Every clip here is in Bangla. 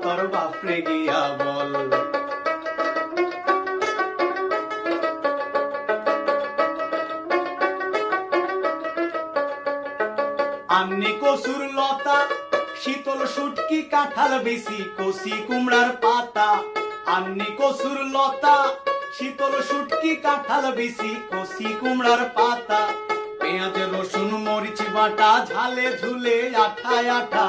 তোর বাপরে গিয়া বল। আমনি কসুর লতা, শীতল শুটকি, কাঁঠাল বেশি, কচি কুমড়ার পাতা। আমনি কসুর লতা, শীতল শুটকি, কাঁঠাল বেশি, কচি কুমড়ার পাতা। পেঁয়াজ রসুন মরিচ বাটা, ঝালে ঝুলে আঠায় আঠা।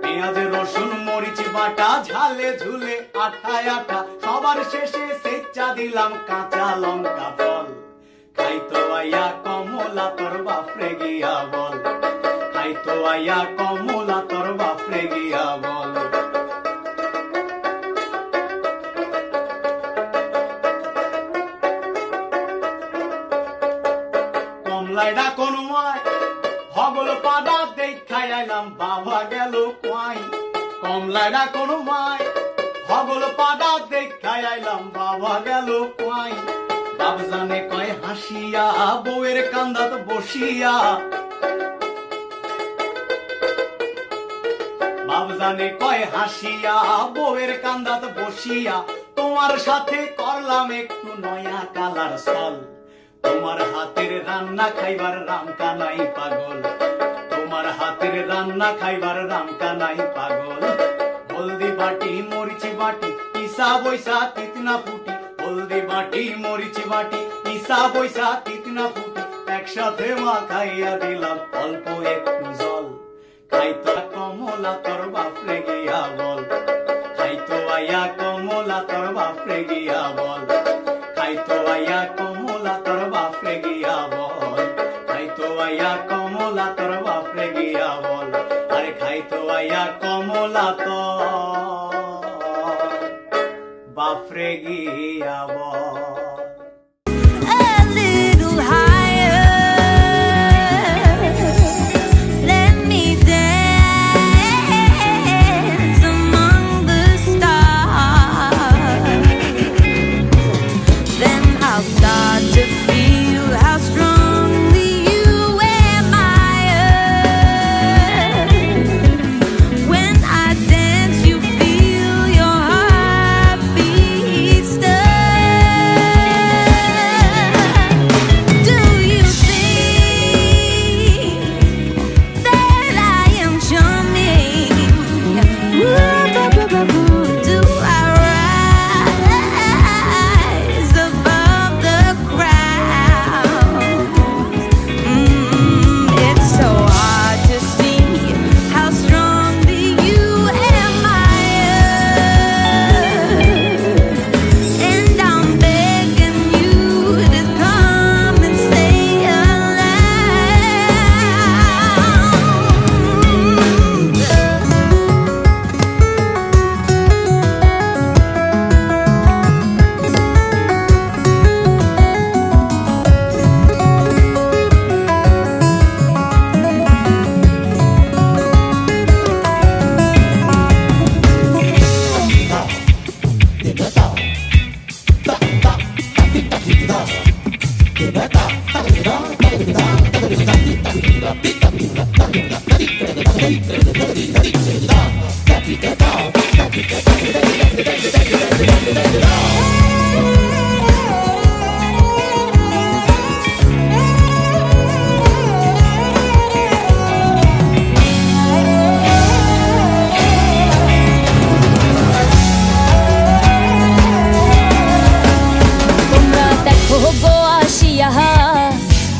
পেঁয়াজ রসুন মরিচ বাটা, ঝালে ঝুলে আঠায় আঠা। সবার শেষে সেচ্চা দিলাম কাঁচা লঙ্কা ফল। খাইতো আইয়া কমলা তোর বাপরে গিয়া বল। খাইতো আইয়া কমলা তোর বাপরে গিয়া বল। কমলাইডা কোন মায় হগল পাডা দেখাই আইলাম, বাবা গেল কোয়াই। কমলাইডা কোন মায় হগল পাডা দেখাই আইলাম, বাবা গেল কোয়াই। বাপ জানে কয় হাসিয়া, বউয়ের কান্দাত বসিয়া। বাপ জানে কয় হাসিয়া, বউয়ের কান্দাত বসিয়া। তোমার সাথে করলাম একটু নয়া কালার সল। তোমার হাতের রান্না খাইবার রাম কানাই পাগল। তোমার হাতের রান্না খাইবার রাম কানাই পাগল। হলদি বাটি মরিচ বাটি, পিসা বৈসা তিতনা ফুটি। হলদি বাটি মরিচ বাটি, পিসা বৈসা তিতনা ফুটি। একসাথে মাখাইয়া দিলাম অল্প একটু জল। খাইতো কমলা তোর বাপরে গিয়া বল। খাইতো আইয়া কমলা তোর বাপরে গিয়া বল। খাইতো আইয়া কমলা তোর বাপরে গিয়া বল। খাইতো আইয়া কমলা তোর বাপরে গিয়া বল। আরে খাইতো আইয়া কমলা তোর বাপরে গিয়া বল।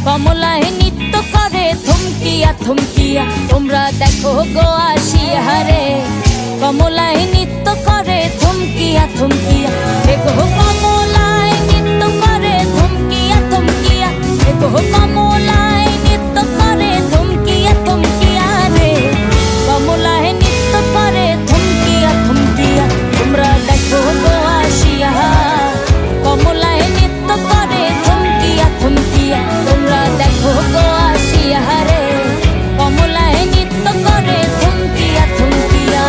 কমলায় নৃত্য করে থমকিয়া থমকিয়া। তোমরা দেখো গো আসিয়া রে, কমলায় নৃত্য করে থমকিয়া থমকিয়া। দেখো কমলায় নৃত্য করে থমকিয়া থমকিয়া। দেখো কমলায় নৃত্য করে থমকিয়া থমকিয়া রে, কমলায় নৃত্য করে থমকিয়া থমকিয়া। তোমরা দেখো গো আসিয়া, কমলায় নৃত্য করে থমকিয়া থমকিয়া। তোমরা দেখো গো আসিয়া রে, কমলায় নৃত্য করে থমকিয়া থমকিয়া।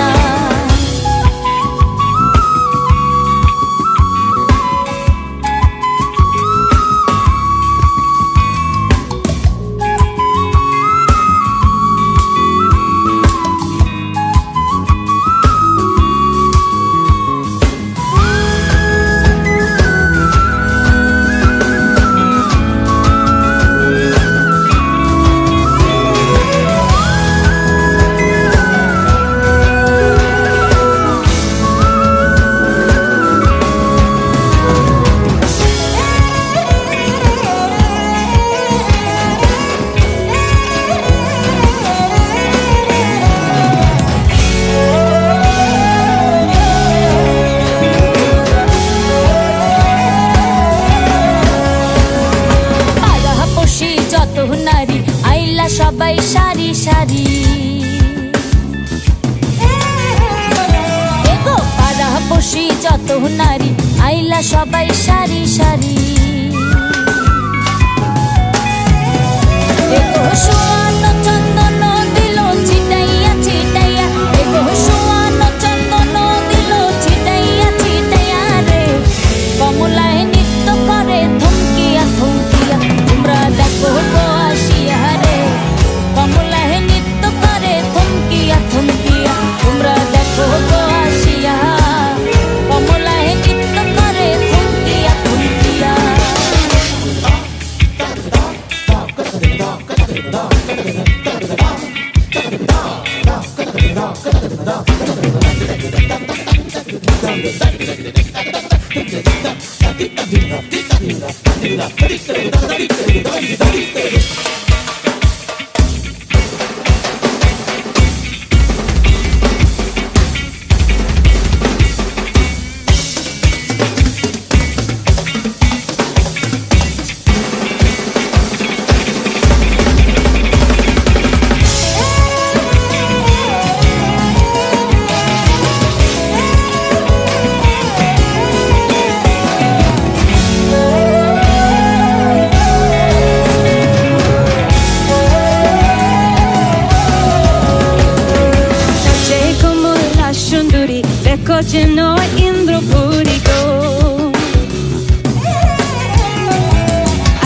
কত নারী আইলা সবাই সারি সারি। এগো সোয়ানো চন্দন দিল ছিটাইয়া ছিটাইয়া, এগো সোয়ানো চন্দন দিল ছিটাইয়া ছিটাইয়া রে। কমলায় নৃত্য করে থমকিয়া থমকিয়া, তোমরা দেখো গো আসিয়া রে। কমলায় নৃত্য করে থমকিয়া থমকিয়া, তোমরা দেখো গো আসিয়া। কমলায় নৃত্য করে থমকিয়া থমকিয়া। দেখো যেন ইন্দ্রপুরী গো,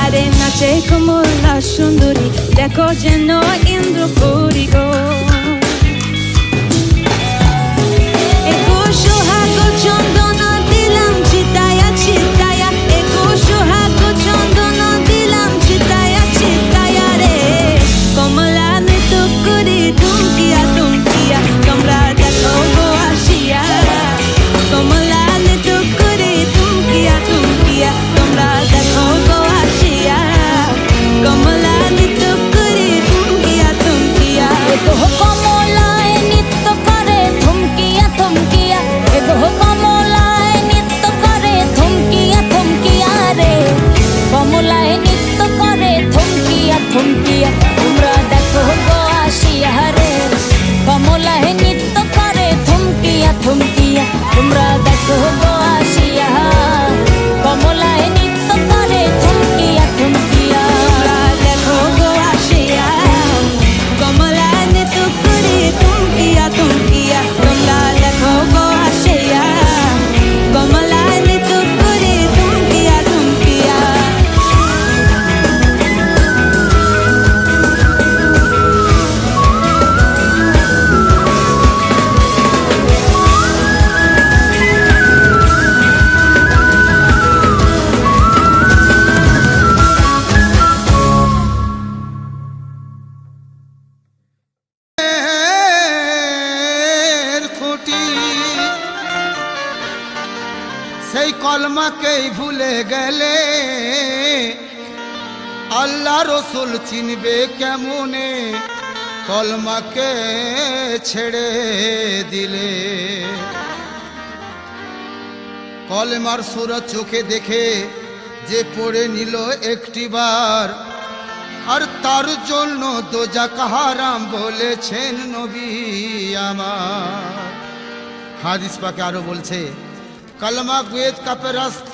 আরে নাচে কমলা সুন্দরী, দেখো যেন ইন্দ্রপুরী গো। এগো সোহাগ চন্দন দিলাম ছিটায়া ছিটায়া, এগো সোহাগ চন্দন দিলাম ছিটায়া ছিটায়া রে। কমলা নৃত্য করে থমকিয়া থমকিয়া, তোমরা দেখো গো আসিয়া। কমলা নৃত্য করে থমকিয়া থমকিয়া, তোমরা দেখো গো আসিয়া। কমলা নৃত্য করে থমকিয়া থমকিয়া। এগো কমলায় নৃত্য করে থমকিয়া থমকিয়া, এগো কমলায় নৃত্য করে থমকিয়া থমকিয়া রে। কমলায় নৃত্য করে থমকিয়া থমকিয়া, তোমরা দেখো গো আসিয়া রে। কমলায় নৃত্য করে থমকিয়া থমকিয়া, তোমরা দেখো গো আসিয়া। কমলায় নৃত্য করে থমকিয়া থমকিয়া। তোমরা দেখো গো আসিয়া। কমলা নৃত্য করে থমকিয়া থমকিয়া, তোমরা দেখো গো আসিয়া। কমলা নৃত্য করে থমকিয়া থমকিয়া। খুঁটি সেই কলমাকেই ভুলে গেলে আল্লাহ রসুল চিনবে কেমনে, কলমাকে ছেড়ে দিলে। কলমার সুরত চোখে দেখে যে পড়ে নিল একটিবার, আর তার জন্য দোজাখ হারাম বলেছেন নবী আমার। হাদিস পাকে আরো বলছে, কলমা গুয়েদ का फेरस्त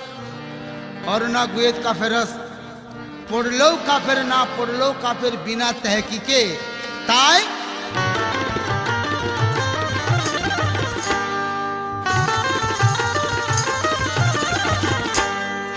और ना गुएद का फेरस्त, পড়লেও কাফের না পড়লেও কাফের বিনা তহকিকে। তাই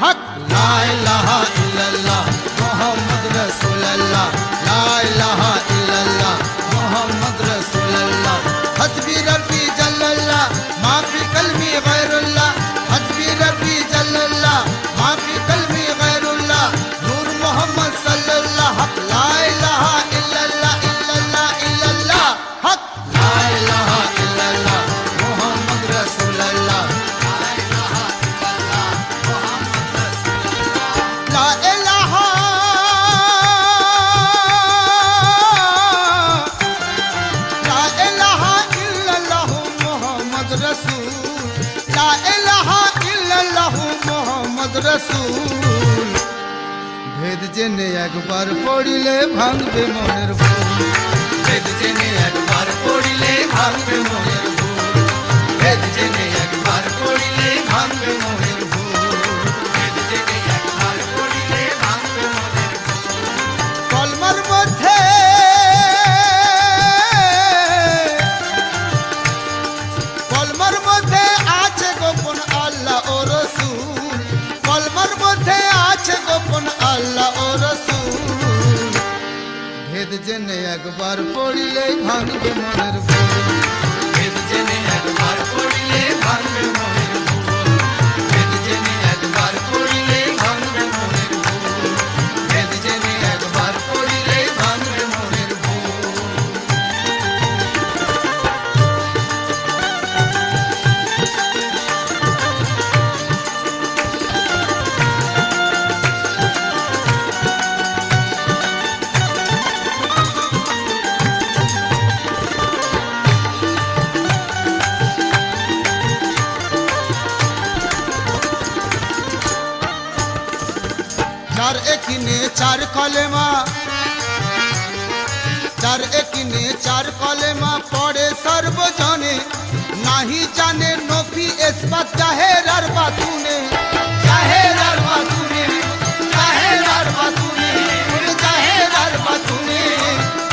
হক লা ইলাহা ইল্লাল্লাহ মুহাম্মদ রাসূলুল্লাহ, লা ইলাহা ইল্লাল্লাহ মুহাম্মদ রাসূলুল্লাহ। হসবি রব্বি জাল্লাল্লাহ মা ফি কলবি গায়রুল্লাহ, হসবি রব্বি জাল্লাল্লাহ মা ফি কলবি গায়রুল্লাহ। নূর মুহাম্মদ সাল্লাল্লাহ, হক লা ইলাহা ইল্লাল্লাহ ইল্লাল্লাহ ইল্লাল্লাহ, হক লা ইলাহা ইল্লাল্লাহ মুহাম্মদ রাসূলুল্লাহ, লা ইলাহা ইল্লাল্লাহ মুহাম্মদ রাসূলুল্লাহ। লা ইলাহা লা ইলাহা ইল্লাল্লাহ মুহাম্মদ রাসূল, লা ইলাহা ইল্লাল্লাহ মুহাম্মদ রাসূল। ভেদ জেনে একবার পড়িলে ভাঙবে মনের ভুল, ভেদ জেনে একবার পড়িলে ভাঙবে মনের ভুল, ভেদ জেনে একবার পড়িলে জেনে একবার পড়িলেই ভাঙবে মনের ভুল। বেদ জেনে একবার পড়িলে ভাঙবে মনের ভুল। বেদ জেনে একবার পড়িলে ভাঙবে মনের ভুল। বেদ জেনে একবার পড়িলে ভাঙবে মনের ভুল। চার একিনে চার কলেমা, চার একিনে চার কলেমা পড়ে সর্বজনে, নাহি জানে নফি ইসবাত জাহের আর বাতুনে, জাহের আর বাতুনে, জাহের আর বাতুনে, জাহের আর বাতুনে,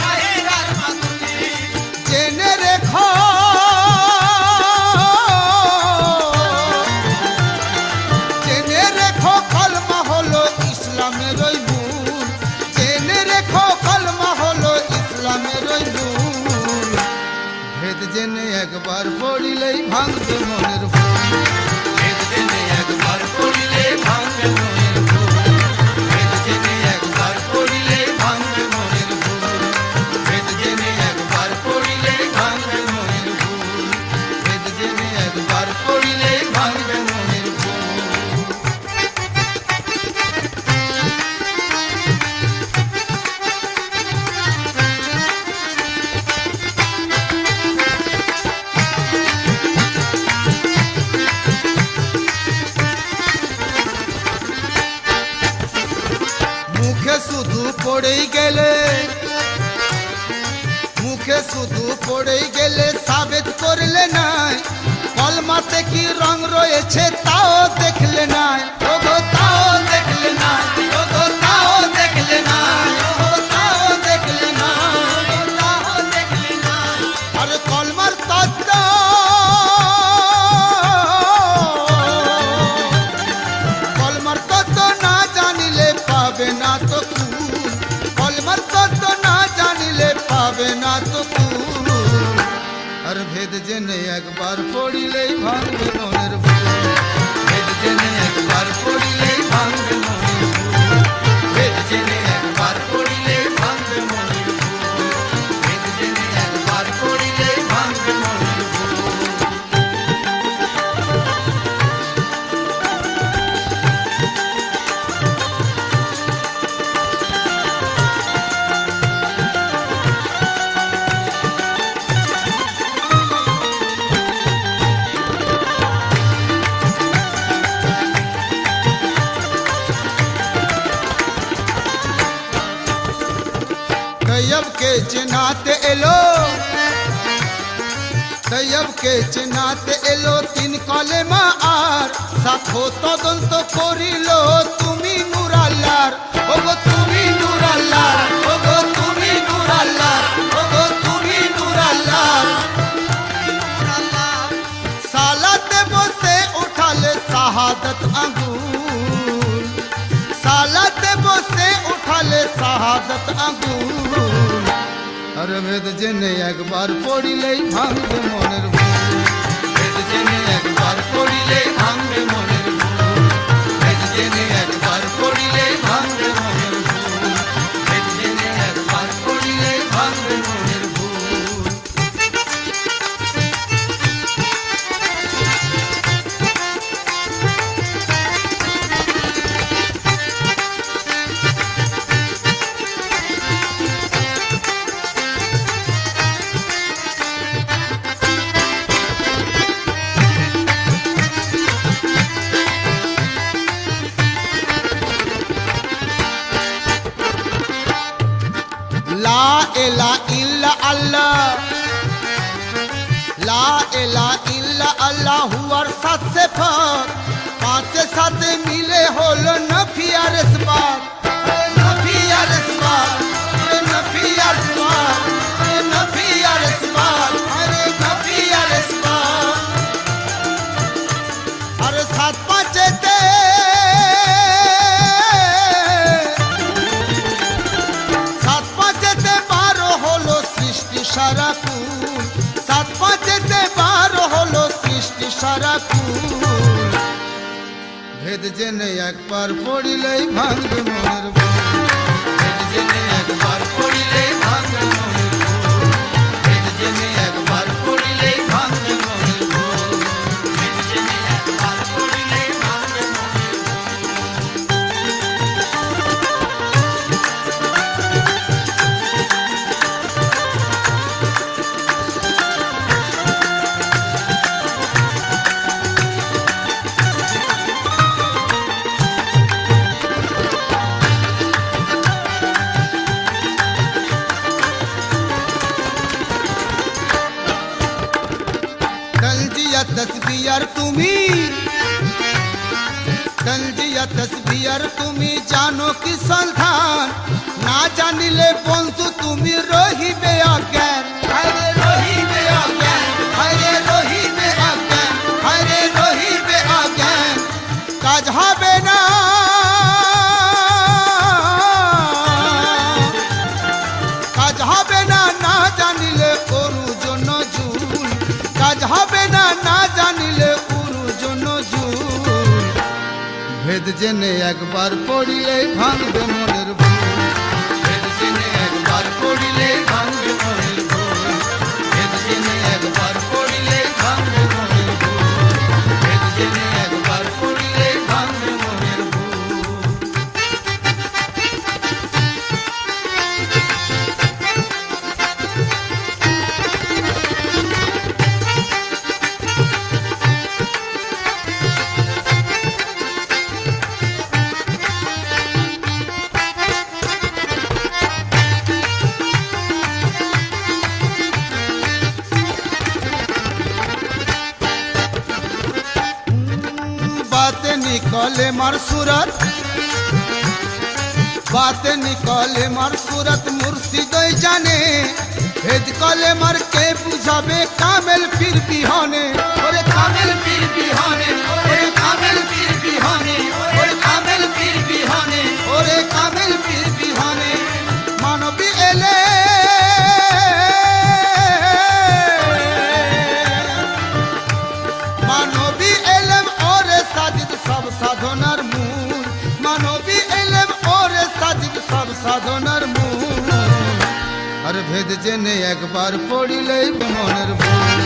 জাহের আর বাতুনে। জেনে রেখো জেনে রেখো কলমা হলো ইসলামের ওই মূল। জেনে রেখো কলমা হলো ইসলামের ওই মূল। ভেদ জেনে একবার পড়িলেই ভাঙবে মনের ভুল। বেদ জেনে একবার পড়িলে ভাঙবে মনের ভুল। বেদ জেনে একবার পড়িলে ভাঙবে মনের ভুল। বেদ জেনে একবার পড়িলে ভাঙবে মনের ভুল। ভেদ জেনে একবার পড়িলেই ভাঙবে মনের ভুল। মুখে শুধু পড়েই গেলে, মুখে শুধু পড়েই গেলে সাবেত করলে নাই, কলমাতে কি রং রয়েছে তাও দেখলে নাই, ওগো তাও দেখলে নাই, ওগো তাও দেখলে নাই, ওগো তাও দেখলে নাই, তাও দেখলে নাই। আর কলমার তত্ত্ব, কলমার তত্ত্ব না জানিলে পাবে না তো কুল। কলমার তত্ত্ব না জানিলে পাবে না তো কুল। আর ভেদ জেনে একবার পড়িলেই ভাঙবে মনের ভুল। বেদ জেনে একবার পড়িলে ভাঙবে মনের ভুল। বেদ জেনে একবার পড়িলে ভাঙবে মনের ভুল। বেদ জেনে একবার পড়িলে ভাঙবে মনের ভুল। तैयब के चिनाते एलो, तैयब के चिनाते एलो তিন কলেমা আর, সাথো তদন্ত করিল তুমি নূর আল্লাহর, ওগো তুমি নূর আল্লাহর, ওগো তুমি নূর আল্লাহর, ওগো তুমি নূর আল্লাহর। সালাতে বসে উঠালে শাহাদত আঙ্গুল, সালাতে বসে উঠালে শাহাদত আঙ্গুল। আর ভেদ জেনে একবার পড়িলেই ভাঙবে মনের ভুল। বেদ জেনে একবার পড়িলে ভাঙবে মনের ভুল। বেদ জেনে একবার পড়িলে ভাঙবে মনের ভুল। বেদ জেনে একবার পড়িলে ভাঙবে মনের ভুল। লা ইলাহা ইল্লা আল্লাহ, লা ইলাহা ইল্লা আল্লাহু আর সাত সিফাত, পাঁচ সাথে মিলে হলো নফি আর ইসবাত, নফি আর ইসবাত, নফি আর ইসবাত, নফি আর ইসবাত, আরে নফি আর ইসবাত। আর সাত পাঁচেতে সাত পাঁচেতে সারা কুল, 7 5-তে 12 হলো সৃষ্টি সারা কুল। ভেদ জেনে একবার পড়িলেই ভাঙবে মনের ভুল, ভেদ জেনে একবার পড়িলেই ভাঙবে মনের ভুল, ভেদ জেনে একবার পড়িলেই ভাঙবে মনের ভুল, ভেদ জেনে একবার পড়িলেই ভাঙবে মনের তসবিয়ার তুমি, তঞ্জিয়া তসবিয়ার তুমি জানো কি সন্ধান, না জানিলে বন্ধু তুমি রহিবে অজ্ঞান, আরে রহিবে অজ্ঞান, আরে রহিবে অজ্ঞান, আরে রহিবে অজ্ঞান। কাজ হবে না, কাজ হবে না না জানিলে ওরু জন্য ঝুল, কাজ হবে না না জানিলে উরু জন্য ঝুল। ভেদ জেনে একবার পড়িলে ভাঙবে মনের ভুল, ভেদ জেনে একবার পড়িলে ভাঙবে মনের ভুল, ভেদ জেনে একবার পড়িলে ভাঙবে মনের ভুল, ভেদ জেনে একবার পড়িলে ভাঙবে মনের ভুল। बातें निकले मार सूरत, बातें निकले मार सूरत मुर्शिद जाने, भेद कले मार के बुझाबे कामेल फिर बिहाने, ओरे कामेल फिर बिहाने, ओरे कामेल फिर बिहाने, ओरे कामेल फिर बिहाने, ओरे कामेल फिर बिहाने। मानवी एले मानवी एलम और साजिद सब साधनार मूल, मानवी एलम और साजिद सब साधनार मूल। আর ভেদ জেনে একবার পড়িলে মনের ভুল,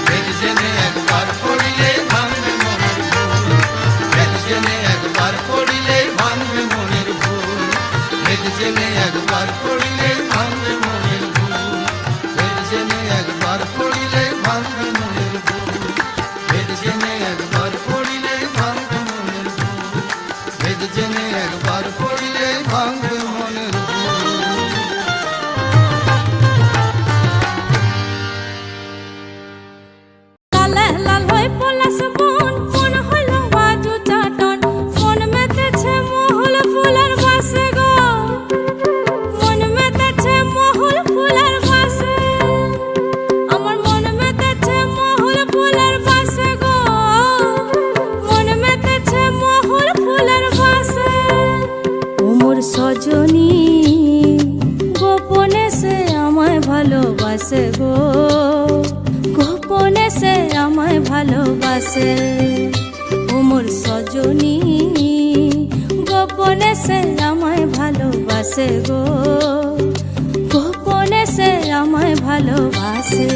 ভেদ জেনে একবার পড়িলে ভাঙবে মনের ভুল, ভেদ জেনে একবার পড়িলে ভাঙবে মনের ভুল, ভেদ জেনে একবার পড়িলে ভাঙবে মনের ভুল, ভেদ জেনে একবার পড়িলে ভাঙবে মনের ভুল, ভেদ জেনে একবার পড়িলে ভাঙবে মনের ভুল, ভেদ জেনে একবার পড়িলে ভাঙবে মনের ভুল। কালে লাল হয়ে পলাশ বন, মন হইল বাজু চাটন, মন মেতেছে মহুল ফুলের বাসে গো, মন মেতেছে মহুল ফুলের বাসে, আমার মন মেতেছে মহুল ফুলের বাসে গো, মন মেতেছে মহুল ফুলের বাসে। ওমর সজনী গোপনে সে আমায় ভালোবাসে গো, গোপনে সে আমায় ভালোবাসে, ওমর সজনী গোপনে সে আমায় ভালোবাসে গো, গোপনে সে আমায় ভালোবাসে।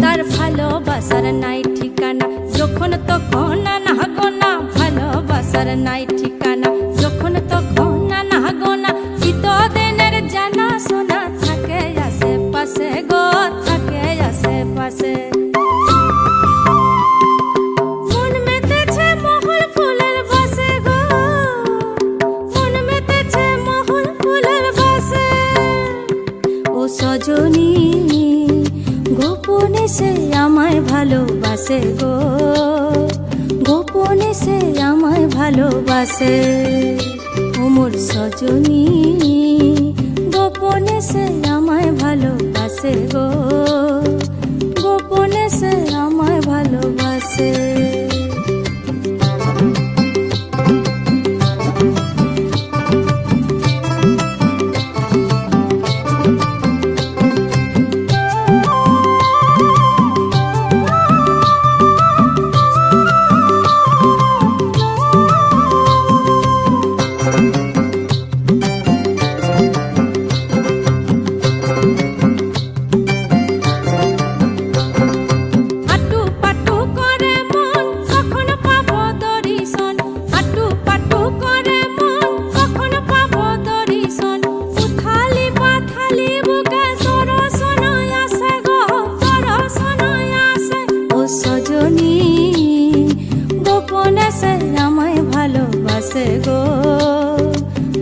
তার ভালোবাসার নাই ঠিকানা, যখন তখন না গোনা, ভালোবাসার নাই ঠিকানা, যখন তখন না গোনা, চিতদিনের জানা শোনা থাকে আশেপাশে গো, থাকে আশেপাশে। মন মেতেছে মহুল ফুলের বাসে গো, মন মেতেছে মহুল ফুলের বাসে, ও সজনী গোপনে সে আমায় ভালোবাসে ভালোবাসে গো, গোপনে সে আমায় ভালোবাসে। ও মোর সজনী গোপনে সে আমায় ভালোবাসে গো, গোপনে সে আমায় ভালোবাসে। গো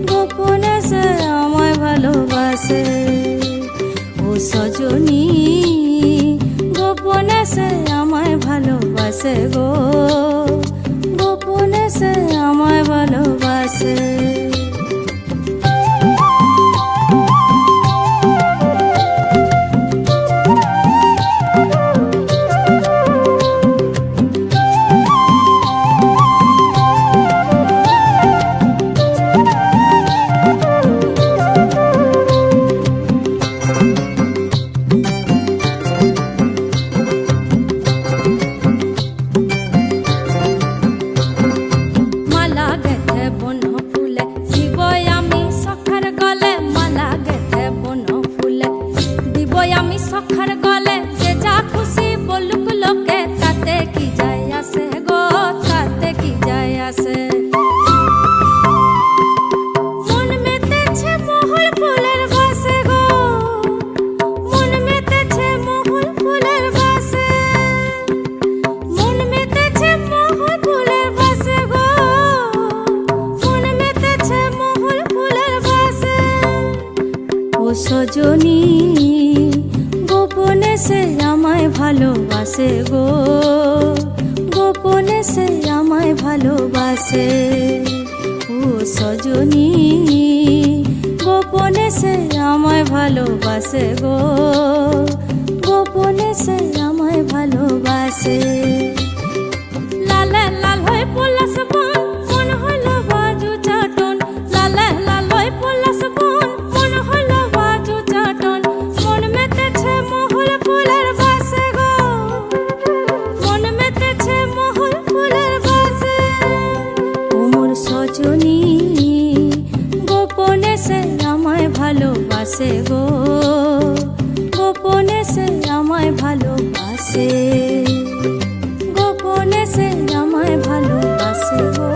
গোপনে সে আমায় ভালোবাসে। ও সজনী গোপনে সে আমায় ভালোবাসে গো, গোপনে সে আমায় ভালোবাসে। আমি সখার গলে যে যা খুশি বলুক লোকে, তাতে কি যায় আসে গো, তাতে কি যায় আসে। মন মেতেছে মহুল ফুলের বাসে গো, মন মেতেছে মহুল ফুলের বাসে, মন মেতেছে মহুল ফুলের বাসে গো, মন মেতেছে মহুল ফুলের বাসে। ও সজনী গোপনে সে আমায় ভালোবাসে গো, গোপনে সে আমায় ভালোবাসে। ও সজনী গোপনে সে আমায় ভালোবাসে গো, গোপনে সে আমায় ভালোবাসে। লালে লাল হয়ে পলাশ বন মন হলো বাজু চাটন, লালে লাল হয়ে পলাশ বন মন হলো বাজু চাটন। মন মেতেছে মহুল ফুলের বাসে গো, মন মেতেছে মহুল ফুলের বাসে। ও মোর সজনী গোপনে সে আমায় ভালোবাসে গো, গোপনে সে আমায় ভালোবাসে, গোপনে সে আমায় ভালোবাসে গো,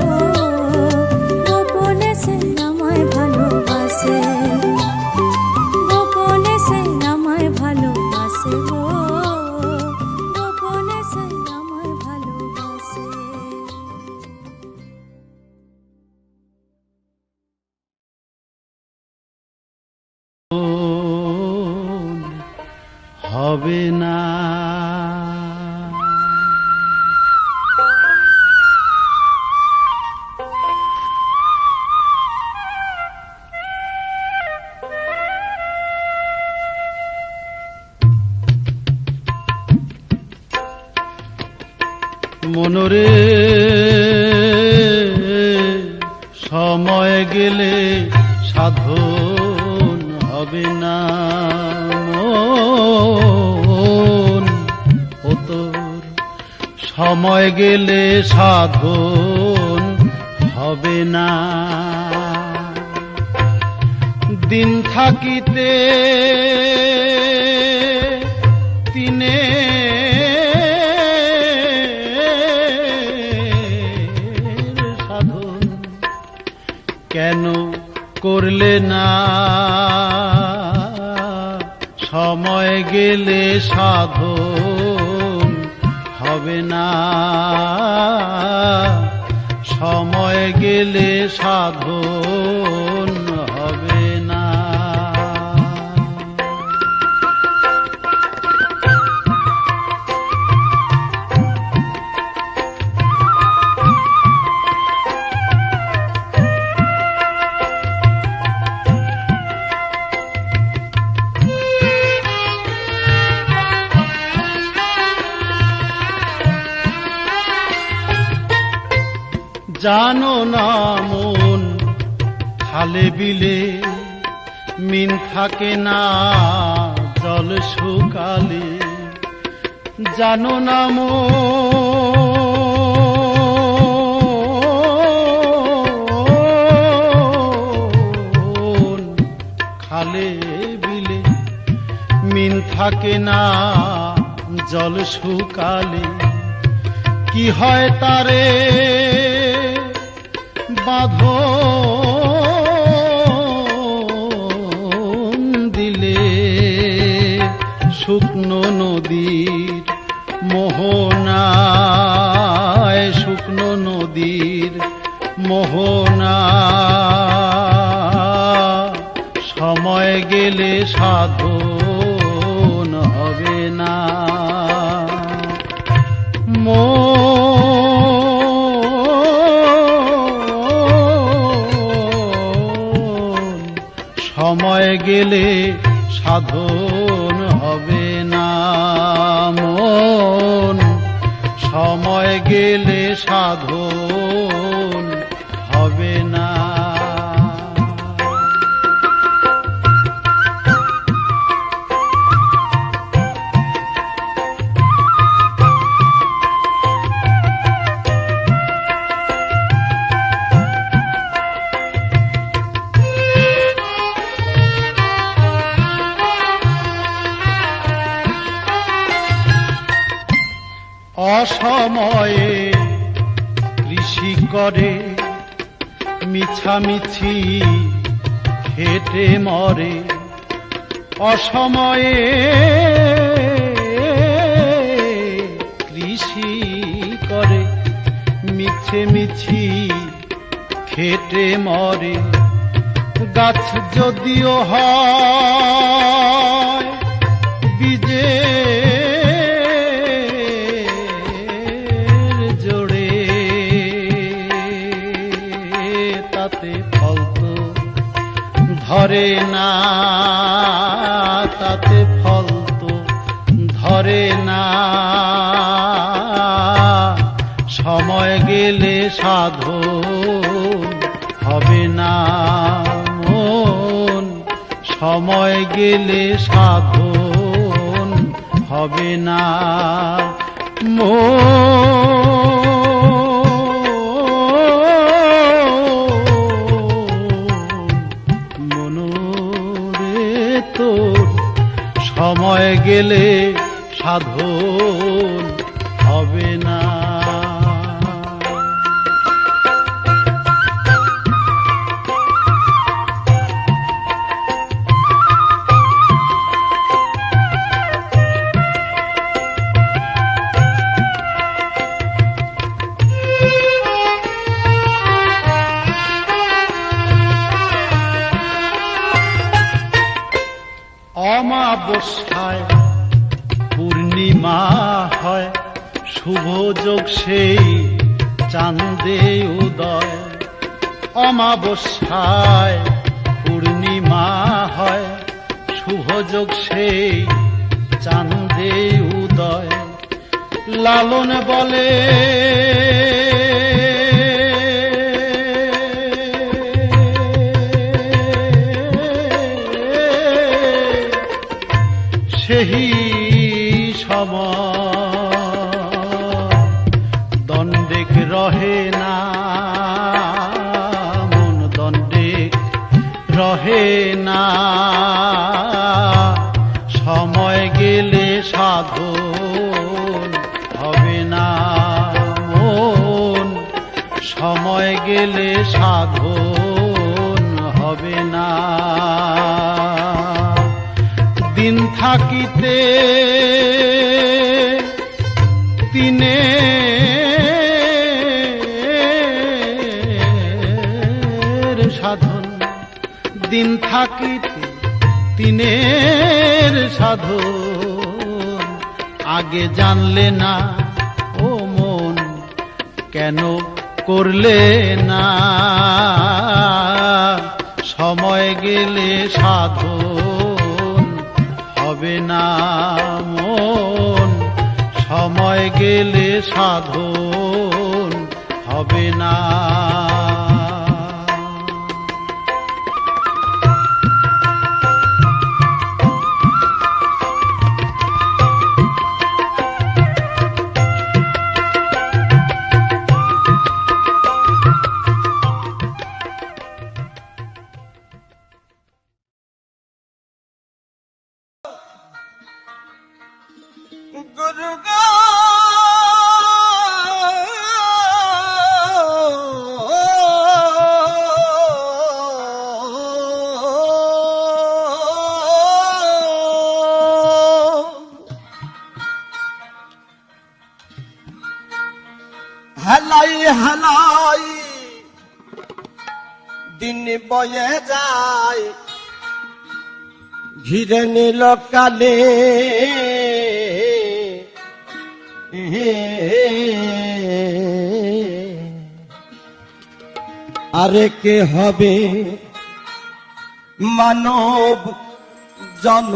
গোপনে সে আমায় ভালোবাসে, গোপনে সে আমায় ভালোবাসে গো, গোপনে সে আমায় ভালোবাসে। হবে না মনরে সময় গেলে সাধন হবে না, মন ও তোর সময় গেলে সাধন হবে না। দিন থাকিতে তিনে সাধন কেন করলে না, সময় গেলে সাধন হবে না, সময় গেলে সাধন হবে না। জানো না মন খালে বিলে মিন থাকে না জল শুকালে, জানো না মন খালে বিলে মিন থাকে না জল শুকালে, কি হয় তারে বাঁধন দিলে, শুকনো নদীর মোহনায়, শুকনো নদীর মোহনা, সময় গেলে সাধন হবে না। সময় গেলে সাধন হবে না মন, সময় গেলে সাধন হবে না। অসময়ে কৃষি করে মিছামিছি খেটে মরে, অসময়ে কৃষি করে মিছে মিছি খেটে মরে, গাছ যদিও হয় বীজে ধরে না, তাতে ফল তো ধরে না, সময় গেলে সাধন হবে না মন, সময় গেলে সাধন হবে না সময় গেলে সাধন হবে না। অমাবস্যায় পূর্ণিমা হয়, শুভ যোগ সেই চাঁদে উদয়, অমাবস্যায় পূর্ণিমা হয়, শুভ যোগ সেই চাঁদে উদয়, লালন বলে সেই সময় দণ্ডেক রহে না মন, দণ্ডেক রহে না, সময় গেলে সাধন হবে না মন, সময় গেলে সাধন হবে না। দিন থাকিতে দিনের সাধন, দিন থাকিতে দিনের সাধন, আগে জানলে না ও মন কেন করলে না, সময় গেলে সাধন হবে না মন, সময় গেলে সাধন হবে না। গুরু হালাই হালাই দিন বয়ে যায়, ঘিরে নিল কালে আরে কে হবে মানব জন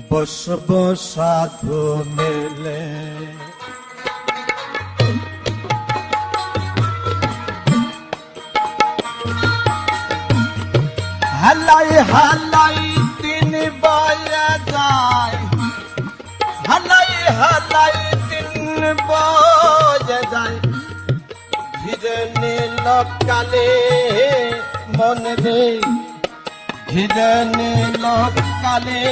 বসব সাধু মেলে। হালাই হালাই দিন বয়ে যায়, হালাই হালাই দিন বয়ে যায়, ঘিরে নীল কালে মনে রে, ঘিরে নীল কালে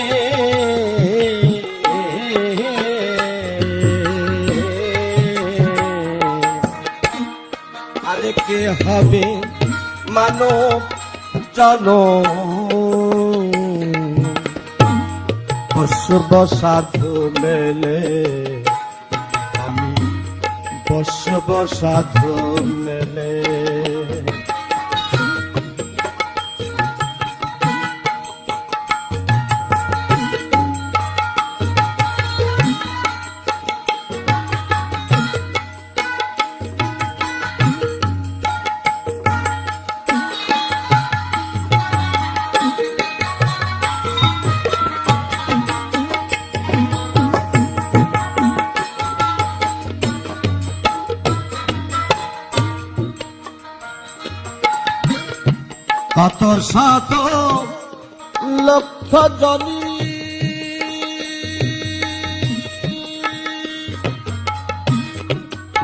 আরে কে হবে মানব জন বসব সাধু মেলে, আমি বসব সাধু মেলে। কত শত লক্ষ জনী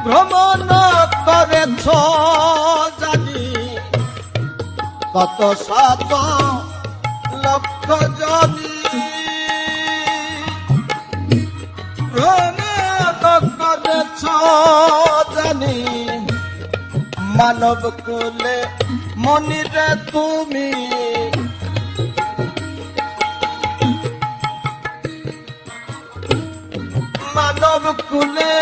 ভ্রমণ করেছ জানি, কত শত লক্ষ জনী ভ্রমণ করেছ জানি, মানব কুলে মনিরে তুমি মানব কুলে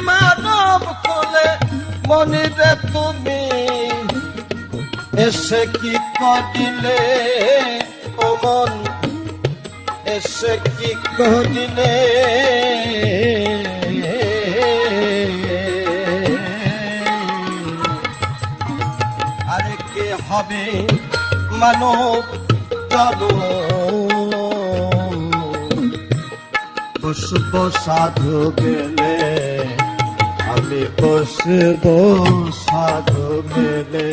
মানব কুলে মনিরে তুমি এসে কি করিলে ও মন, এসে কি করিলে আরে কে হবে মানব জন বসব সাধু গেলে, আমি বসব সাধু গেলে।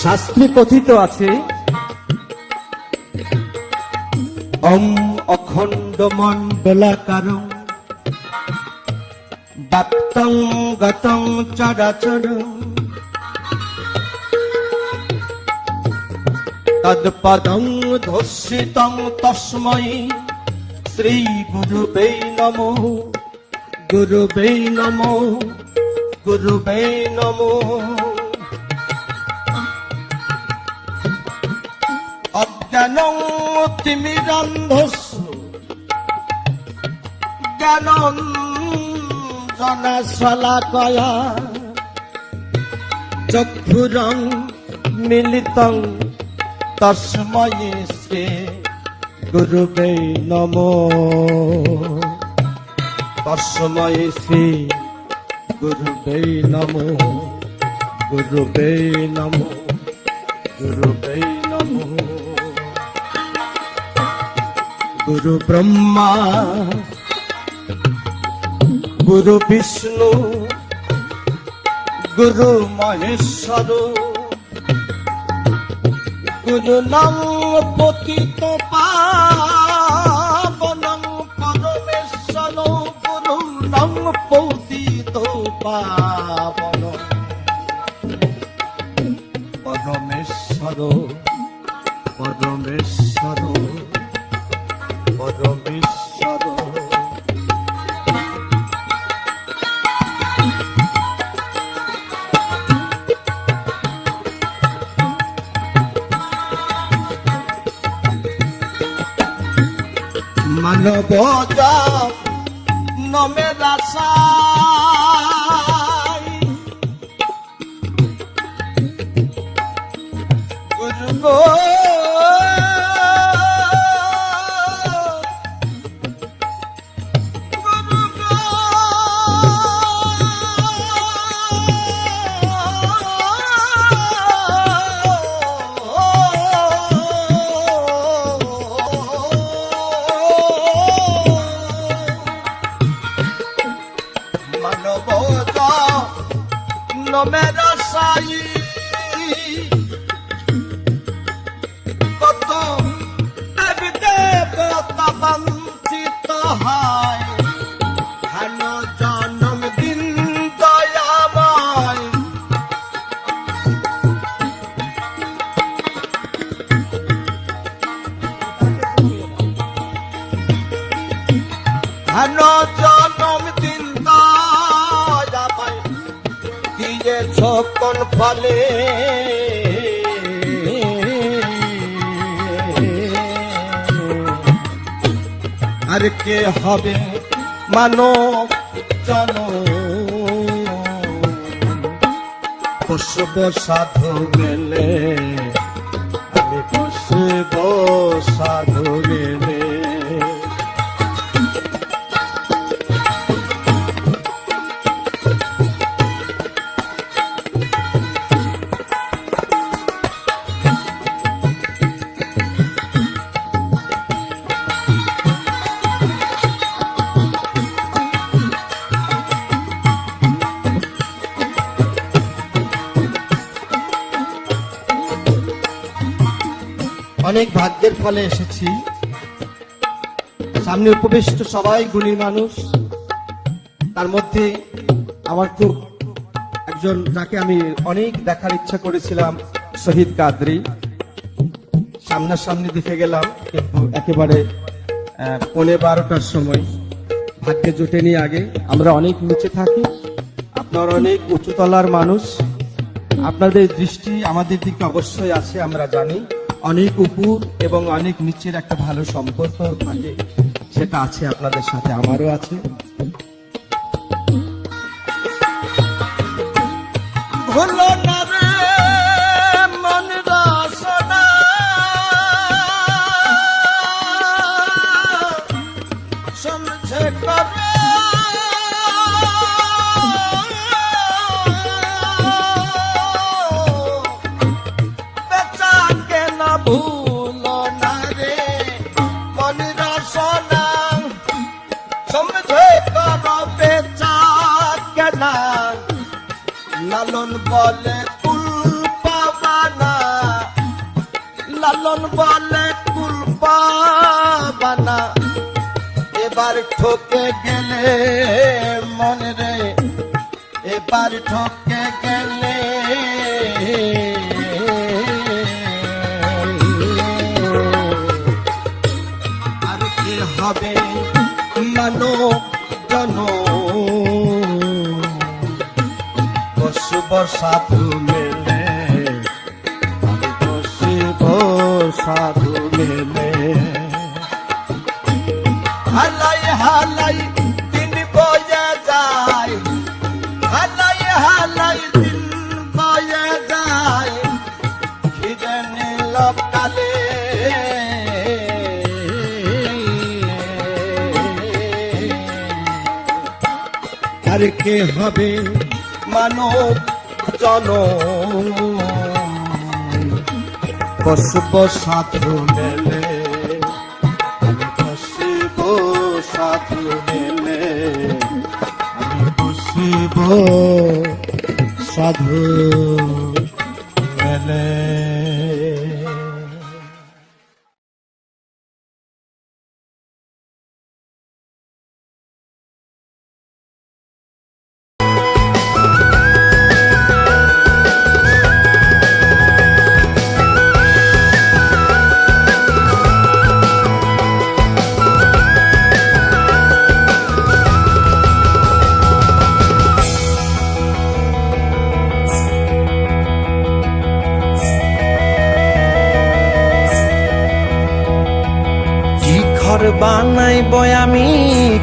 শাস্ত্রে কথিত আছে, অম অখণ্ড মণ্ডলাকারং ব্যাপ্তং গতং চরাচরং তৎপদং ধর্ষিতং তস্मै শ্রী গুরুবে নমো, গুরুবে নমো, গুরুবে নমো। তিমিরান্ধস্য জ্ঞানঞ্জনা শলাকয়া চক্ষুরং মিলিতং তস্মৈ শ্রী গুরুবে নমো। তস্মৈ শ্রী গুরুবে নমো, গুরুবে নমো, গুরুবে নমো। গুরু ব্রহ্মা গুরু বিষ্ণু গুরু মহেশ্বর গুরু নং পতিত পাবনং পরমেশ্বর গুরু নং পতিত পাবন পরমেশ্বর পরমেশ্বর পরমেশ্বর। মানব নমে রাসাই গুরু গো মেরা সাই কত দেব দেবতা বঞ্চিত হয় হেন জন্ম দিন দয়াময় হেন জন্ম দিন দয়াময় দিয়েছ কোন ফলে আর কে হবে মানব জন বসব সাধু গেলে আমি বসব সাধু গেলে অনেক ভাগ্যের ফলে এসেছি। সামনে উপবিষ্ট সবাই গুণী মানুষ, তার মধ্যে আমার খুব একজন যাকে আমি অনেক দেখার ইচ্ছা করেছিলাম, শহীদ কাদরি, সামনাসামনি দেখে গেলাম কিন্তু একেবারে 11:15টার সময় ভাগ্যে জোটেনি। আগে আমরা অনেক নিচে থাকি, আপনারা অনেক উঁচুতলার মানুষ, আপনাদের দৃষ্টি আমাদের দিকে অবশ্যই আছে আমরা জানি। অনেক উপর এবং অনেক নিচের একটা ভালো সম্পর্ক থাকে, সেটা আছে আপনাদের সাথে, আমারও আছে। ভুলো না রে মন রসনা, সমঝে করে ভুলো না রে মন রসনা, সমঝে কর বেচা কেনা। লালন বলে কুল পাবানা, লালন বলে কুল পাবানা, এবার ঠকে গেলে মনে রে, এবার ঠকে গেলে আর কি হবে মানব জন বসব সাধু মেলে, আমি বসব সাধু মেলে। আর কে হবে মানব জনম কসব সাধু মেলে আমি কসব সাধু মেলে আমি কসব সাধু মেলে। বানাইব আমি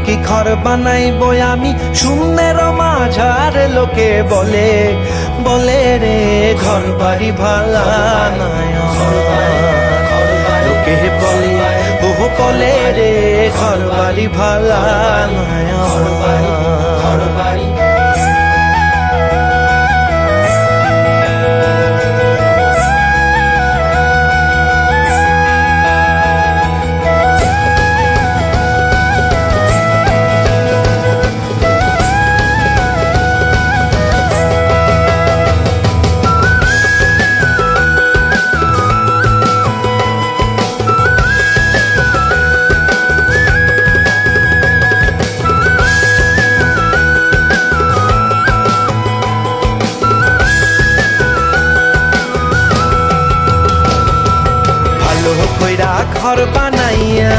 কি ঘর বানাইব আমি শূন্যের মাঝার লোকে বলে বলে রে ঘর বাড়ি ভালা নাই আমার। লোকে বলে বহু বলে রে ঘর বাড়ি ভালা নাই আমার। ঘর বানাইয়া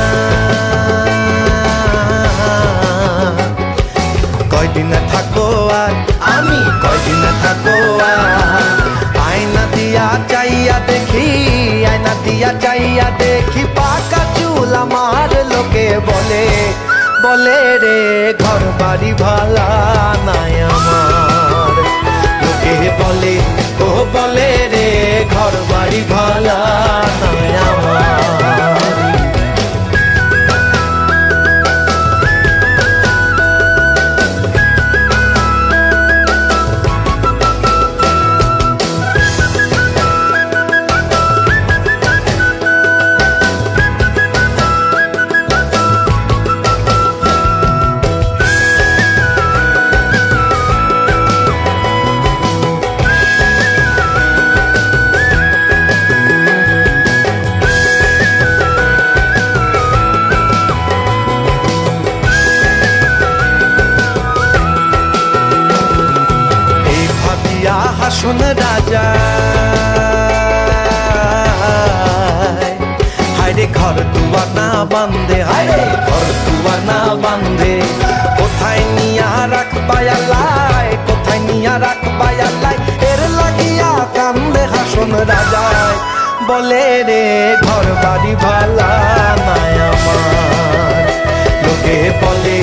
কয়দিন থাকো আর আমি কয়দিন থাকো আর আয়না দিয়া চাইয়া দেখি আয়না দিয়া চাইয়া দেখি পাকা চুল আমার লোকে বলে বলে রে ঘর বাড়ি ভালা নাই আমার। লোকে বলে ও বলে রে ঘর বাড়ি ভালা নাই আমার। শোন রাজা হায়রে ঘর দুয়া না বান্ধে হায়রে ঘর দুয়া না বান্ধে কোথায় নিয়া রাখবাই আল্লাহ কোথায় নিয়া রাখবাই আল্লাহ এর লাগিয়া কান্দে হাসন রাজা বলে রে ঘর বাড়ি ভালা নাই আমার। লোকে বলে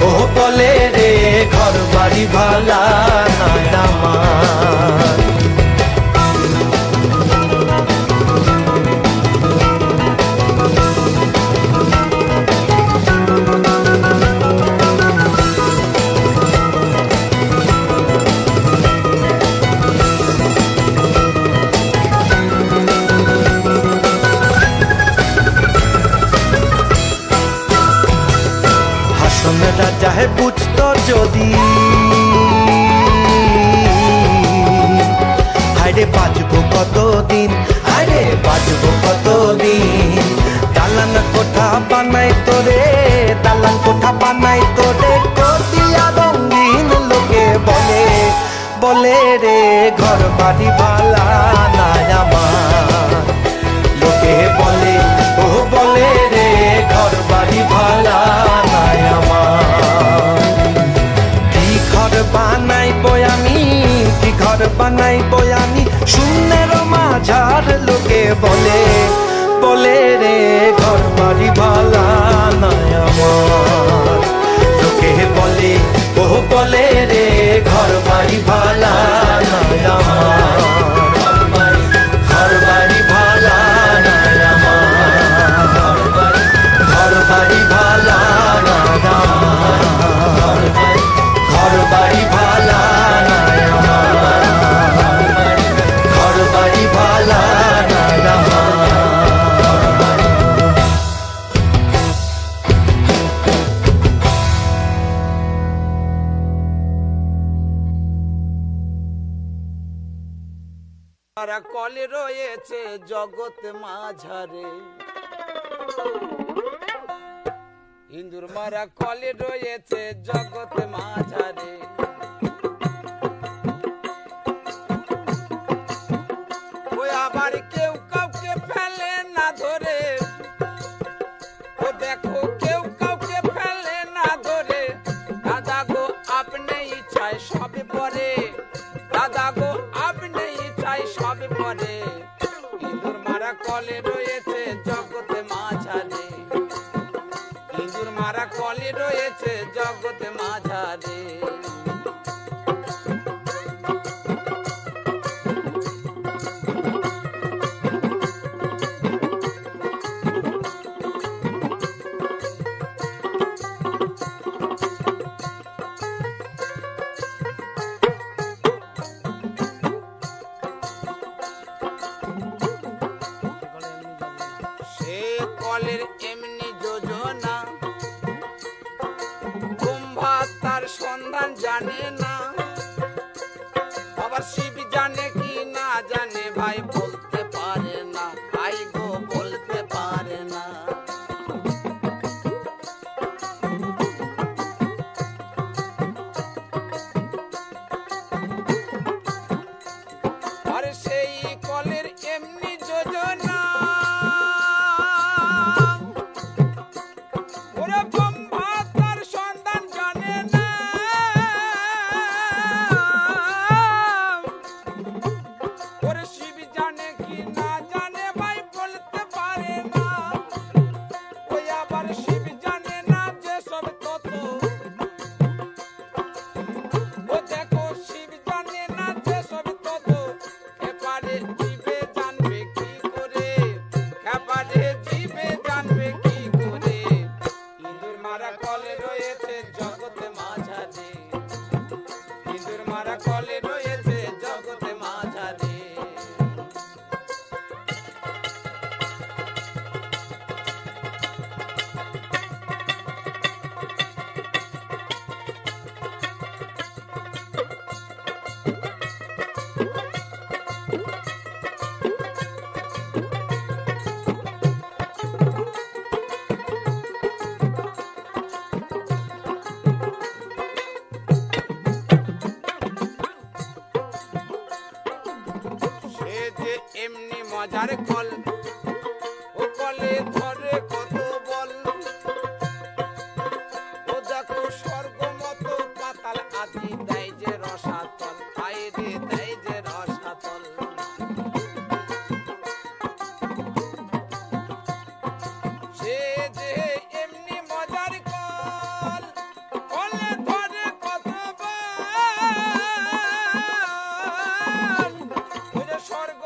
ও বলে রে ঘর বাড়ি ভালা নাই আমার। রাজা হে বুঝতো যদি হায়রে বাঁচবো কতদিন হায়রে বাঁচবো কতদিন। দালান কোঠা বানাই তোরে দালান কোঠা বানাই তোরে কতিয়া রঙিন লোকে বলে বলে রে ঘর বাড়ি ভালা নাই আমার। লোকে বলে ও বলে রে ঘর বাড়ি ভালা নাই আমার। কি ঘর বানাইব আমি কি ঘর বানাইব আমি শূন্যের মাঝার লোকে বলে বলে রে ঘর বাড়ি ভালা নাই আমার। লোকে বলে ও বলে রে ঘর বাড়ি ভালা নাই আমার। ঘর বাড়ি ভালা নাই আমার। ঘর বাড়ি ভালা নাই আমার। ঘর বাড়ি মারা কলে রয়েছে জগৎ মাঝারে, ইন্দুর মারা কলে রয়েছে জগৎ মাঝারে। ওই আবার কেউ কাউকে ফেলে না ধরে, ও দেখো কেউ কাউকে ফেলে না ধরে, দাদা গো আপনি ইচ্ছায় সবে পরে, দাদা গো আপনি ইচ্ছায় সবে পরে, ইন্দুর মারা কলে রয়েছে জগৎ মাঝারে, ইন্দুর মারা কলে রয়েছে জগৎ মাঝারে। কলের এমনি যোজনা, কুম্ভা তার সন্ধান জানে না, আবার শিব জানে কি না জানে ভাই বলতে পারে না, ভাই গো বলতে পারে না। আর সেই কলের এমনি যোজনা, এমনি মজার কল, ও কলে ধরে কত বল, ও দেখো স্বর্গ মতো পাতাল আদি দেয় যে রসাতল, আইরে দেয় যে রসাতল। সে যে এমনি মজার কল, কলে ধরে কত বল, স্বর্গ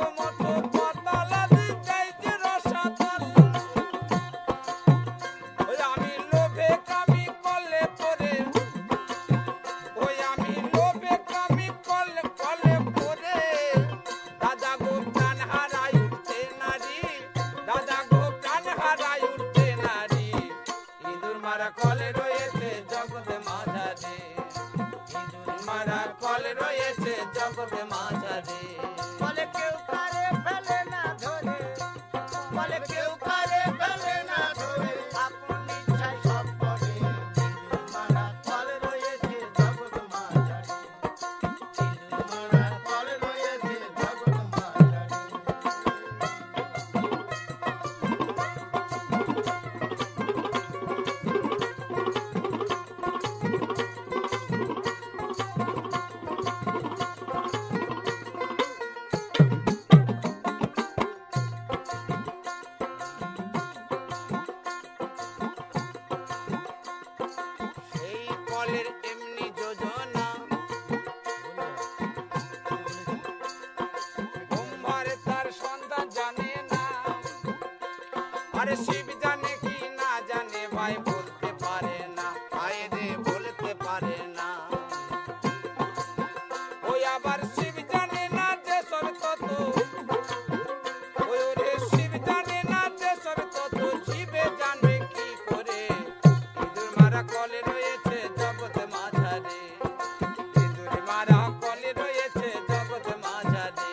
কলে রয়েছে জগৎ মাঝারে, ইন্দুর মারা কলে রয়েছে জগৎ মাঝারে। বলে কেউ কারে ফেলে না ধরে, বলে কেউ কারে ফেলে না ধরে, আপন ইচ্ছায় সব করে, ইন্দুর মারা কলে রয়েছে জগৎ মাঝারে, ইন্দুর মারা কলে রয়েছে জগৎ মাঝারে। কলের এমনি যোজনা, কুম্ভার তার সন্ধান জানে না, আরে শিব জানে কি না জানে ভাই বলতে পারে না, আইরে বলতে পারে না। ওই আবার শিব জানে না যে সব তত, ওই ওরে শিব জানে না যে সব তত, শিবে জানবে কি করে, ইন্দুর মারা কলে রয়েছে জগৎ মাঝারে, ইন্দুর মারা কলে রয়েছে জগৎ মাঝারে।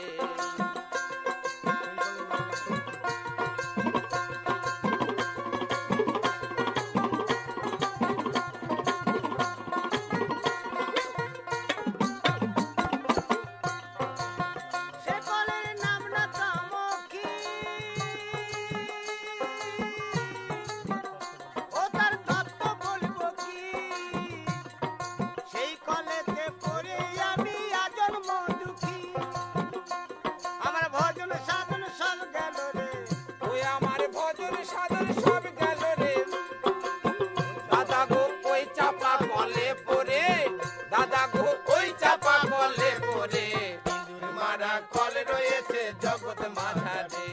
কল রয়েছে জগৎ মাঝারে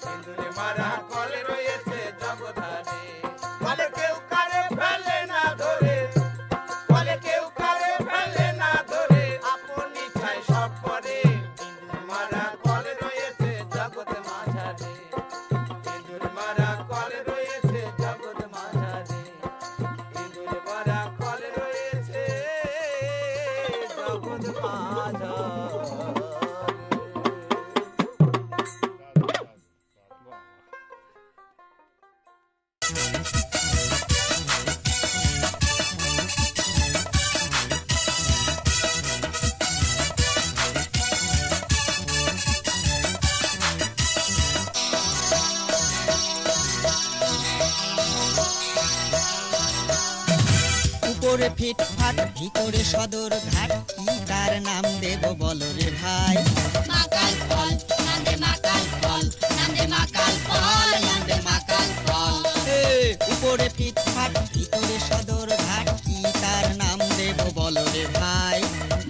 সিঁদুরে মারা কল রয়েছে জগধারে বলে কেউ কারে ফেলে না ধরে বলে কেউ কারে ফেলে না ধরে আপনি চাই সব করে সিঁদুর মারা কল রয়েছে জগৎ মাঝারে সিঁদুর মারা কল রয়েছে জগৎ মাঝারে সিঁদুর মারা কল রয়েছে জগৎ মাঝারে। উপরে ফিটফাট ভিতরে সদর ঘাট কি তার নাম দেব বলো রে ভাই মাকাল ফল নান্দে মাকাল ফল নান্দে মাকাল ফল নান্দে মাকাল ফল উপরে ফিটফাট ভিতরে সদর ঘাট কি তার নাম দেব বলো রে ভাই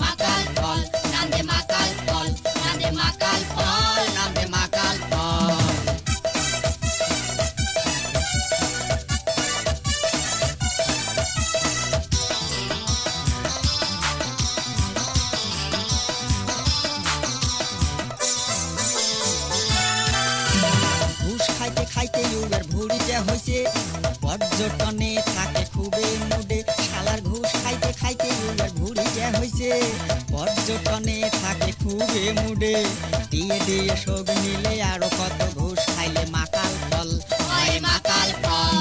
মাকাল ফল নান্দে মাকাল ফল নান্দে মাকাল ফল নান্দে মাকাল ফল ঘুষ খাইতে খাইতে ইউবের ভুড়িটা হইছে পর্যটনে থাকে খুবই মুডে শালার ঘুষ খাইতে খাইতে ইউবের ভুড়িটা হইছে পর্যটনে থাকে খুবই মুডে দিয়ে দিয়ে সব নিলে আরো কত ঘুষ খাইলে মাকাল ফল হয় মাকাল ফল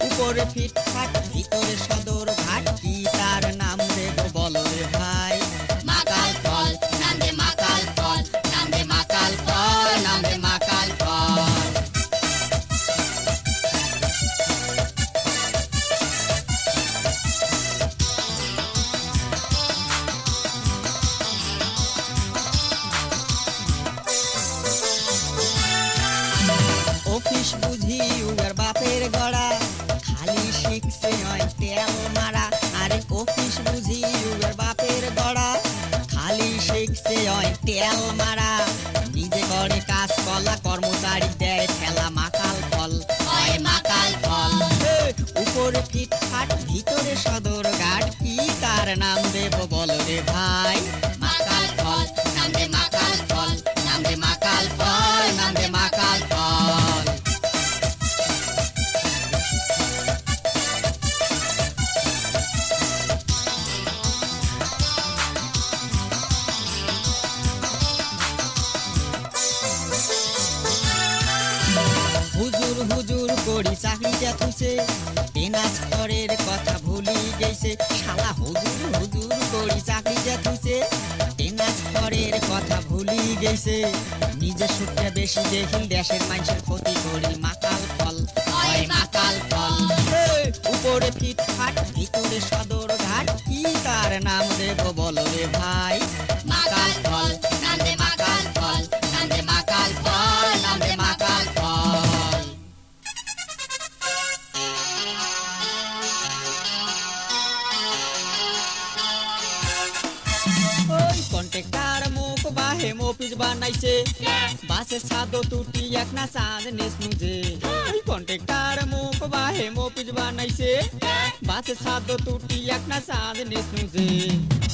উপরে ফিটফাট ভিতরে সদর ঘাট কি তার নাম দেব বলো রে ভাই মাকাল ফল নান্দে মাকাল ফল নান্দে মাকাল ফল নান্দে মাকাল ফল অফিস বুঝি উগার বাপের গড়া খালি শিখছে হয় তেল মারা আরে অফিস বুঝি উগার বাপের গড়া খালি শিখছে হয় তেল মারা নিজে করে কাজ কলা কর্মচারী দেয় ঠেলা মাকাল ফল হয় মাকাল ফল উপরে ফিটফাট ভিতরে সদর ঘাট কি তার নাম দেব বলো রে ভাই মাকাল ফল নান্দে মাকাল ফল নান্দে মাকাল ফল নান্দে মাকাল ফল হুজুর হুজুর করি চাকরিটা থুছে পেনাস করের কথা ভুলি গেছে শালা হুজুর হুজুর করি চাকরিটা থুছে পেনাস করের কথা ভুলি গেছে নিজের সুখটা বেশি দেখি দেশের মানুষের ক্ষতি করি মাকাল ফল হয় মাকাল ফল উপরে ফিটফাট ভিতরে সদর ঘাট কি তার নাম দেব বলো রে ভাই মাকাল ফল নান্দে মাকাল ফল নান্দে মাকাল ফল নান্দে মাকাল ফল ওই কন্ট্রাক্টর মুখ বাহে মফিজ বানাইছে বাসের সাদো টুটি এক না সাজ নেস মুজে ওই কন্ট্রাক্টর মুখ বাহে মফিজ বানাইছে বাসের সাদো টুটি এক না সাজ নেস মুজে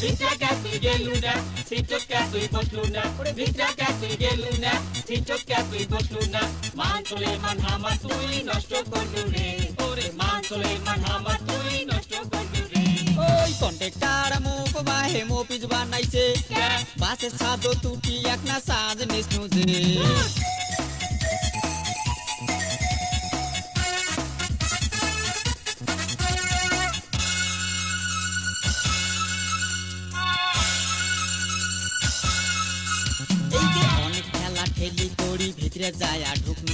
Vitra Katui Geluna, Sito Katui Bosluna, Vitra Katui Geluna, Sito Katui Bosluna, Man Suleiman Hamad Tui Noshto Kondure, Ore Man Suleiman Hamad Tui Noshto Kondure. ওই কন্ট্রাক্টর মুখ বাহে মফিজ বানাইছে বাসের সাদো টুটি এক না সাজ নেস মুজে এই যে অনেক খেলা ঠেলি করি ভিতরে যায় ঢুকনু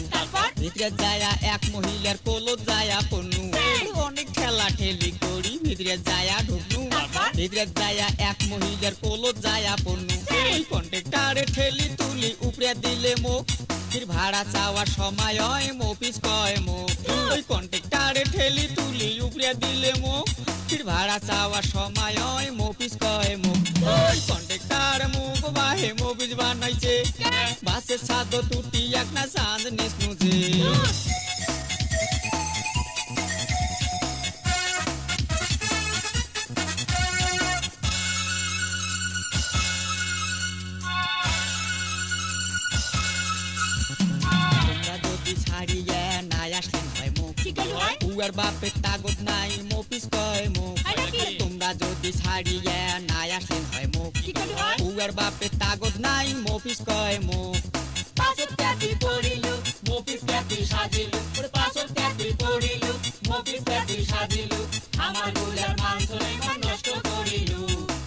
ভিতরে যায় এক মহিলার কোলো যায় পন্নু অনেক খেলা ঠেলি করি ভিতরে যায় ঢুকনু ভিতরে যায় এক মহিলার কোলো যায় পন্নু ওই কন্ট্রাক্টরে ঠেলি তুলি উপরে দিলে মুখ ফির ভাড়া চাওয়ার সময় হয় মফিস কয় মুখ ওই কন্ট্রাক্টরে ঠেলি তুলি উপরে দিলে মুখ ফির ভাড়া চাওয়ার সময় হয় মফিস কয় মুখ ওই কন্ট্রাক্টর মুখ বাহে মফিস বানাইছে বাসের ছাদ তুটি একটা চাঁদ নিসনুছে তোমরা যদি ছাড়িয়ে নাই আসলেন হয় মুখ উয়ার বাপের তাগত নাই মফিস কয় মুখ তোমরা যদি ছাড়িয়ে নাই আসলেন হয় মুখ উয়ার বাপের তাগত নাই মফিস কয় মুখ পাঁচত ক্যাপি পড়িলু মফিস ক্যাপি সাজিলু ওরে পাঁচত ক্যাপি পড়িলু মফিস ক্যাপি সাজিলু আমার গুলার মান সুলেমান নষ্ট করিলু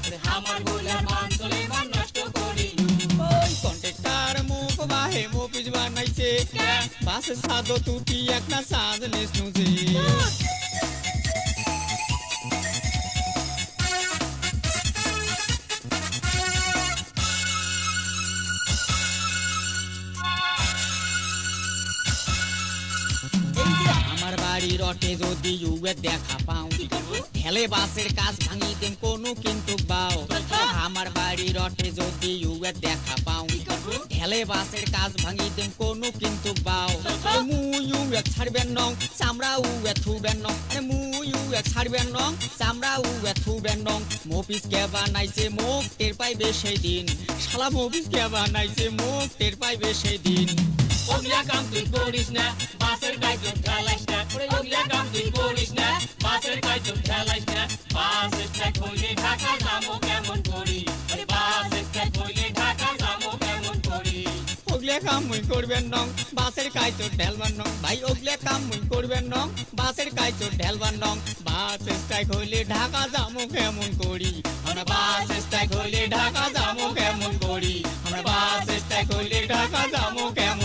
ওরে আমার গুলার মান সুলেমান নষ্ট করিলু ওই কন্ট্রাক্টর মুখ বাহে মফিস বানাইছে বাসের ছাদ তুটি একটা চাঁদ নিসনুছে এই যে আমার বাড়ির রটে যদি ইউয়ে দেখা পাও ঠেলে বাসের কাজ ভাঙি দেন কোনো কিন্তু বাও আমার বাড়ির রটে যদি ইউয়ে দেখা পাও ঠেলে বাসের কাজ ভাঙি দেন কোনো কিন্তু বাও মু ইউয়ে ছাড়বেন নং চামড়া উয়ে থুবেন নং মু ইউয়ে ছাড়বেন নং চামড়া উয়ে থুবেন নং মফিস কে বানাইছে মুখ টের পাইবে সেই দিন শালা মফিস কে বানাইছে মুখ টের পাইবে সেই দিন ওগলা কাম তুই করিস না বাসের কাজ ঠেলাইস না ওরে ওগলা কাম তুই করিস না বাসের কাজ ঠেলাইস না বাস স্ট্যাক হইলে ঢাকা যাবো কেমন করি ওরে বাস স্ট্যাক হইলে ঢাকা যাবো কেমন করি ওগলে কাম মুই করবেন নং বাসের কাজ ঢেলবান নং ভাই ওগলে কাম মুই করবেন নং বাসের কাজ ঢেলবান নং বাস স্ট্রাইক হইলে ঢাকা যাবো কেমন করি আমরা বাস স্ট্রাইক হইলে ঢাকা যাবো কেমন করি আমরা বাস স্ট্রাইক হইলে ঢাকা যাবো কেমন